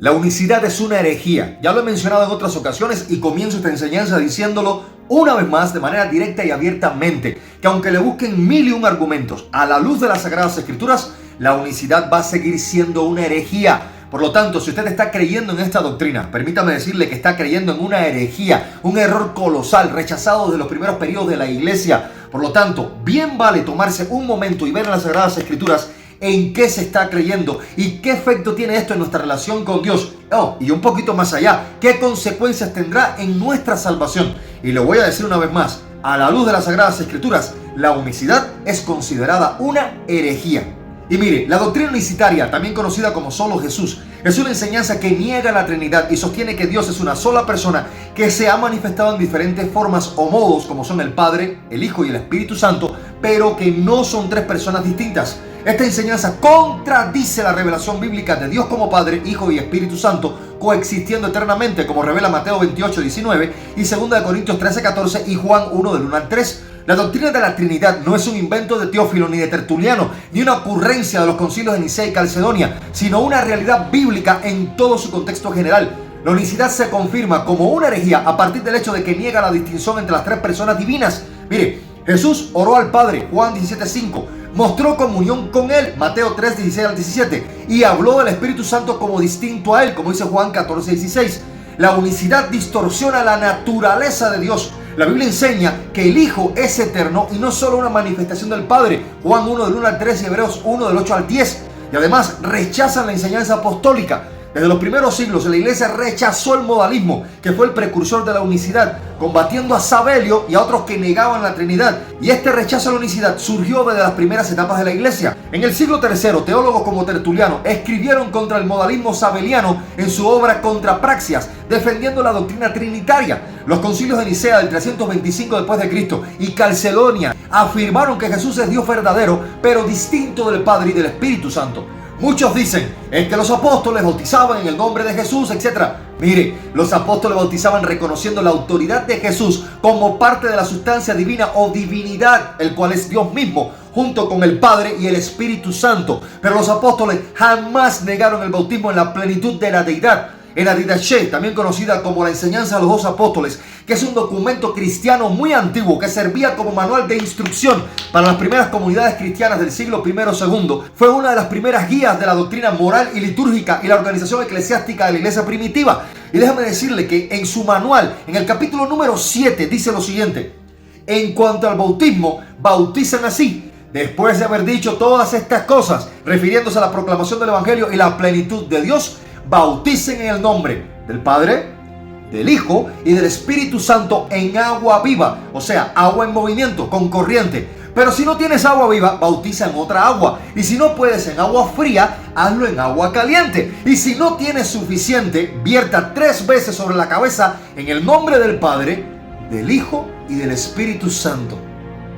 La unicidad es una herejía. Ya lo he mencionado en otras ocasiones y comienzo esta enseñanza diciéndolo una vez más de manera directa y abiertamente, que aunque le busquen mil y un argumentos a la luz de las Sagradas Escrituras, la unicidad va a seguir siendo una herejía. Por lo tanto, si usted está creyendo en esta doctrina, permítame decirle que está creyendo en una herejía, un error colosal, rechazado desde los primeros periodos de la iglesia. Por lo tanto, bien vale tomarse un momento y ver en las Sagradas Escrituras en qué se está creyendo y qué efecto tiene esto en nuestra relación con Dios. Y un poquito más allá, qué consecuencias tendrá en nuestra salvación. Y lo voy a decir una vez más, a la luz de las Sagradas Escrituras, la unicidad es considerada una herejía. Y mire, la doctrina unicitaria, también conocida como solo Jesús, es una enseñanza que niega la Trinidad y sostiene que Dios es una sola persona que se ha manifestado en diferentes formas o modos, como son el Padre, el Hijo y el Espíritu Santo, pero que no son tres personas distintas. Esta enseñanza contradice la revelación bíblica de Dios como Padre, Hijo y Espíritu Santo, coexistiendo eternamente, como revela Mateo 28:19 y 2 Corintios 13:14 y Juan 1 del 1 al 3. La doctrina de la Trinidad no es un invento de Teófilo ni de Tertuliano, ni una ocurrencia de los concilios de Nicea y Calcedonia, sino una realidad bíblica en todo su contexto general. La unicidad se confirma como una herejía a partir del hecho de que niega la distinción entre las tres personas divinas. Mire, Jesús oró al Padre, Juan 17:5, mostró comunión con Él, Mateo 3:16 al 17, y habló del Espíritu Santo como distinto a Él, como dice Juan 14:16. La unicidad distorsiona la naturaleza de Dios. La Biblia enseña que el Hijo es eterno y no solo una manifestación del Padre, Juan 1 del 1 al 3 y Hebreos 1 del 8 al 10. Y además rechazan la enseñanza apostólica. Desde los primeros siglos la iglesia rechazó el modalismo, que fue el precursor de la unicidad, combatiendo a Sabelio y a otros que negaban la Trinidad. Y este rechazo a la unicidad surgió desde las primeras etapas de la iglesia. En el siglo III, teólogos como Tertuliano escribieron contra el modalismo sabeliano en su obra Contra Praxias, defendiendo la doctrina trinitaria. Los concilios de Nicea del 325 después de Cristo y Calcedonia afirmaron que Jesús es Dios verdadero, pero distinto del Padre y del Espíritu Santo. Muchos dicen, es que los apóstoles bautizaban en el nombre de Jesús, etc. Mire, los apóstoles bautizaban reconociendo la autoridad de Jesús como parte de la sustancia divina o divinidad, el cual es Dios mismo, junto con el Padre y el Espíritu Santo. Pero los apóstoles jamás negaron el bautismo en la plenitud de la deidad. En la Didache, también conocida como la enseñanza de los dos apóstoles, que es un documento cristiano muy antiguo que servía como manual de instrucción para las primeras comunidades cristianas del siglo I o II, fue una de las primeras guías de la doctrina moral y litúrgica y la organización eclesiástica de la iglesia primitiva. Y déjame decirle que en su manual, en el capítulo número 7, dice lo siguiente: en cuanto al bautismo, bautizan así, después de haber dicho todas estas cosas, refiriéndose a la proclamación del Evangelio y la plenitud de Dios, bauticen en el nombre del Padre, del Hijo y del Espíritu Santo en agua viva, o sea, agua en movimiento, con corriente. Pero si no tienes agua viva, bautiza en otra agua. Y si no puedes en agua fría, hazlo en agua caliente. Y si no tienes suficiente, vierta 3 veces sobre la cabeza en el nombre del Padre, del Hijo y del Espíritu Santo.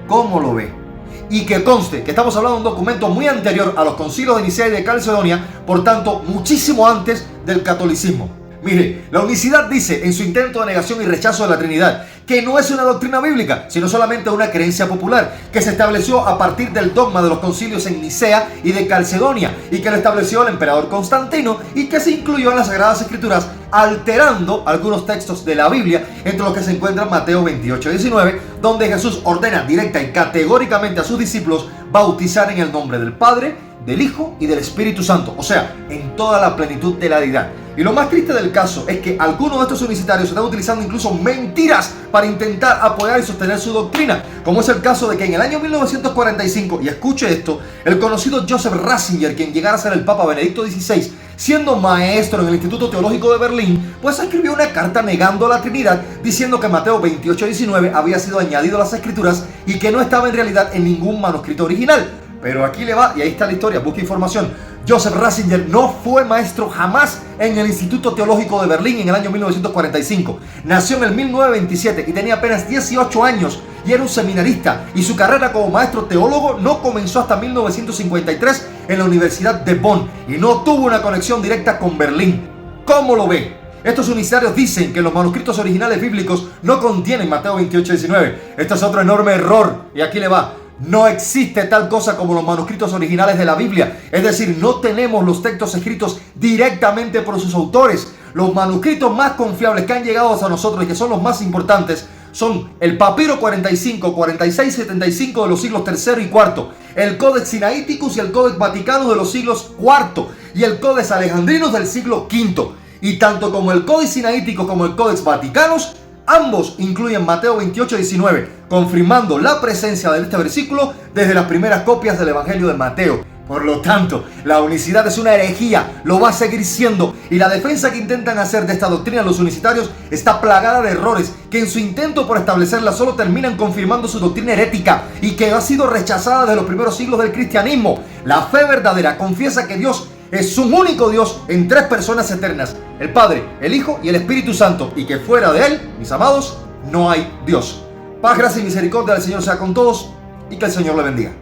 ¿Cómo lo ve? Y que conste que estamos hablando de un documento muy anterior a los concilios de Nicea y de Calcedonia, por tanto, muchísimo antes del catolicismo. Mire, la unicidad dice en su intento de negación y rechazo de la Trinidad que no es una doctrina bíblica, sino solamente una creencia popular que se estableció a partir del dogma de los concilios en Nicea y de Calcedonia, y que lo estableció el emperador Constantino y que se incluyó en las Sagradas Escrituras, alterando algunos textos de la Biblia, entre los que se encuentra Mateo 28:19, donde Jesús ordena directa y categóricamente a sus discípulos bautizar en el nombre del Padre, del Hijo y del Espíritu Santo, o sea, en toda la plenitud de la deidad. Y lo más triste del caso es que algunos de estos unicitarios están utilizando incluso mentiras para intentar apoyar y sostener su doctrina, como es el caso de que en el año 1945, y escuche esto, el conocido Joseph Ratzinger, quien llegara a ser el Papa Benedicto XVI, siendo maestro en el Instituto Teológico de Berlín, pues escribió una carta negando la Trinidad, diciendo que Mateo 28:19 había sido añadido a las Escrituras y que no estaba en realidad en ningún manuscrito original. Pero aquí le va, y ahí está la historia, busque información. Joseph Ratzinger no fue maestro jamás en el Instituto Teológico de Berlín en el año 1945. Nació en el 1927 y tenía apenas 18 años y era un seminarista. Y su carrera como maestro teólogo no comenzó hasta 1953 en la Universidad de Bonn y no tuvo una conexión directa con Berlín. ¿Cómo lo ve? Estos unicitarios dicen que los manuscritos originales bíblicos no contienen Mateo 28:19. Esto es otro enorme error, y aquí le va. No existe tal cosa como los manuscritos originales de la Biblia. Es decir, no tenemos los textos escritos directamente por sus autores. Los manuscritos más confiables que han llegado a nosotros y que son los más importantes son el Papiro 45, 46, 75 de los siglos III y IV, el Codex Sinaiticus y el Codex Vaticanus de los siglos IV y el Codex Alejandrinus del siglo V. Y tanto como el Codex Sinaítico como el Codex Vaticanus, ambos incluyen Mateo 28, 19, confirmando la presencia de este versículo desde las primeras copias del Evangelio de Mateo. Por lo tanto, la unicidad es una herejía, lo va a seguir siendo, y la defensa que intentan hacer de esta doctrina los unicitarios está plagada de errores que en su intento por establecerla solo terminan confirmando su doctrina herética y que ha sido rechazada desde los primeros siglos del cristianismo. La fe verdadera confiesa que Dios es un único Dios en tres personas eternas, el Padre, el Hijo y el Espíritu Santo, y que fuera de Él, mis amados, no hay Dios. Paz, gracia y misericordia del Señor sea con todos, y que el Señor le bendiga.